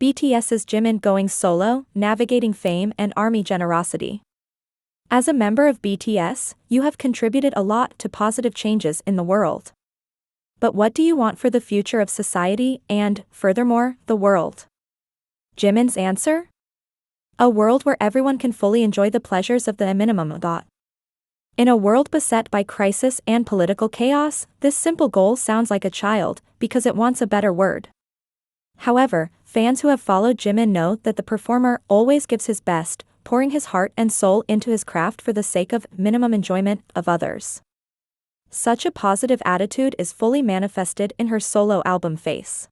BTS's Jimin going solo, navigating fame and army generosity. As a member of BTS, you have contributed a lot to positive changes in the world. But what do you want for the future of society and, furthermore, the world? Jimin's answer? A world where everyone can fully enjoy the pleasures of the minimum. In a world beset by crisis and political chaos, this simple goal sounds like a child, because it wants a better word. However, fans who have followed Jimin know that the performer always gives his best, pouring his heart and soul into his craft for the sake of minimum enjoyment of others. Such a positive attitude is fully manifested in her solo album Face.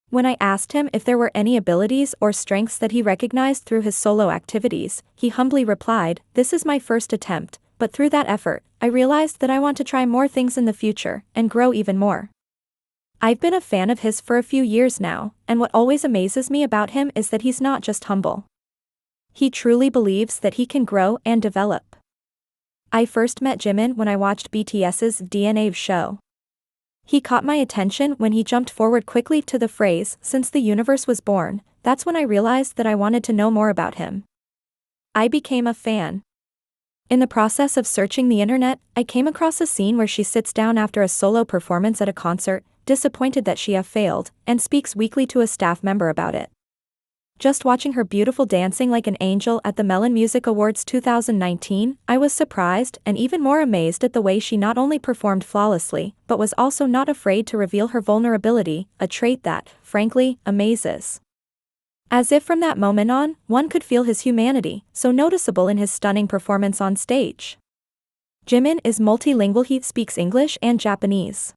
When I asked him if there were any abilities or strengths that he recognized through his solo activities, he humbly replied, "This is my first attempt, but through that effort, I realized that I want to try more things in the future and grow even more." I've been a fan of his for a few years now, and what always amazes me about him is that he's not just humble. He truly believes that he can grow and develop. I first met Jimin when I watched BTS's DNA show. He caught my attention when he jumped forward quickly to the phrase, "Since the universe was born." That's when I realized that I wanted to know more about him. I became a fan. In the process of searching the internet, I came across a scene where she sits down after a solo performance at a concert, disappointed that she had failed, and speaks weakly to a staff member about it. Just watching her beautiful dancing like an angel at the Melon Music Awards 2019, I was surprised and even more amazed at the way she not only performed flawlessly, but was also not afraid to reveal her vulnerability, a trait that, frankly, amazes. As if from that moment on, one could feel his humanity, so noticeable in his stunning performance on stage. Jimin is multilingual. He speaks English and Japanese.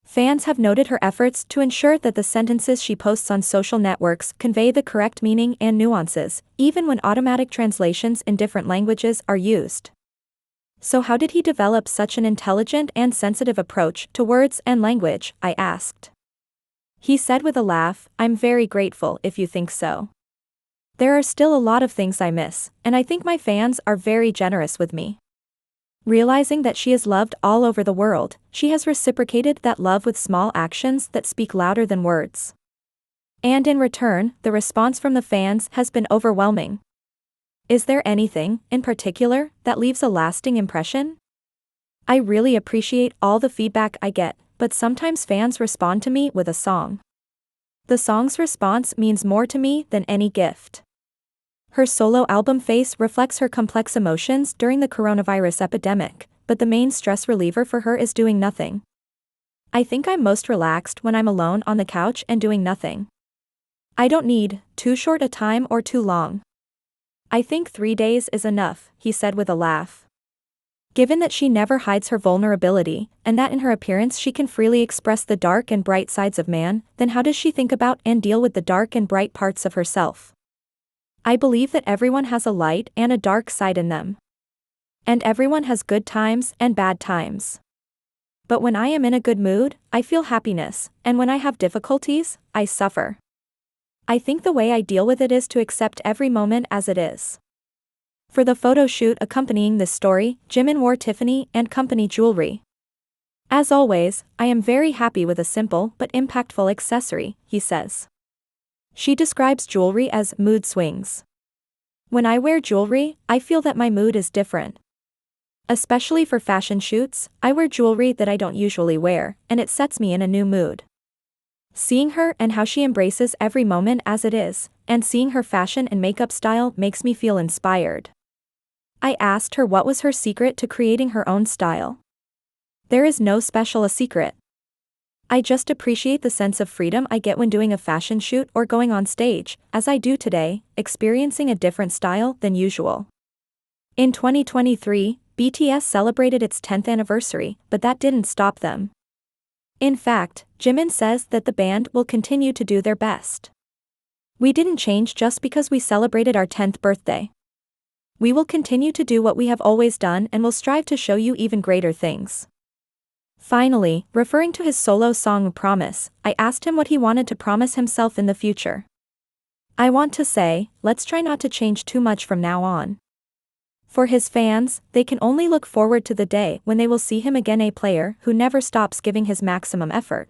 Fans have noted her efforts to ensure that the sentences she posts on social networks convey the correct meaning and nuances, even when automatic translations in different languages are used. So how did he develop such an intelligent and sensitive approach to words and language? I asked. He said with a laugh, "I'm very grateful if you think so. There are still a lot of things I miss, and I think my fans are very generous with me." Realizing that she is loved all over the world, she has reciprocated that love with small actions that speak louder than words. And in return, the response from the fans has been overwhelming. Is there anything, in particular, that leaves a lasting impression? I really appreciate all the feedback I get, but sometimes fans respond to me with a song. The song's response means more to me than any gift. Her solo album Face reflects her complex emotions during the coronavirus epidemic, but the main stress reliever for her is doing nothing. I think I'm most relaxed when I'm alone on the couch and doing nothing. I don't need too short a time or too long. I think 3 days is enough, he said with a laugh. Given that she never hides her vulnerability, and that in her appearance she can freely express the dark and bright sides of man, then how does she think about and deal with the dark and bright parts of herself? I believe that everyone has a light and a dark side in them. And everyone has good times and bad times. But when I am in a good mood, I feel happiness, and when I have difficulties, I suffer. I think the way I deal with it is to accept every moment as it is. For the photo shoot accompanying this story, Jimin wore Tiffany & Company jewelry. As always, I am very happy with a simple but impactful accessory, he says. She describes jewelry as mood swings. When I wear jewelry, I feel that my mood is different. Especially for fashion shoots, I wear jewelry that I don't usually wear, and it sets me in a new mood. Seeing her and how she embraces every moment as it is, and seeing her fashion and makeup style makes me feel inspired. I asked her what was her secret to creating her own style. There is no special a secret. I just appreciate the sense of freedom I get when doing a fashion shoot or going on stage, as I do today, experiencing a different style than usual. In 2023, BTS celebrated its 10th anniversary, but that didn't stop them. In fact, Jimin says that the band will continue to do their best. We didn't change just because we celebrated our 10th birthday. We will continue to do what we have always done and will strive to show you even greater things. Finally, referring to his solo song Promise, I asked him what he wanted to promise himself in the future. I want to say, let's try not to change too much from now on. For his fans, they can only look forward to the day when they will see him again, a player who never stops giving his maximum effort.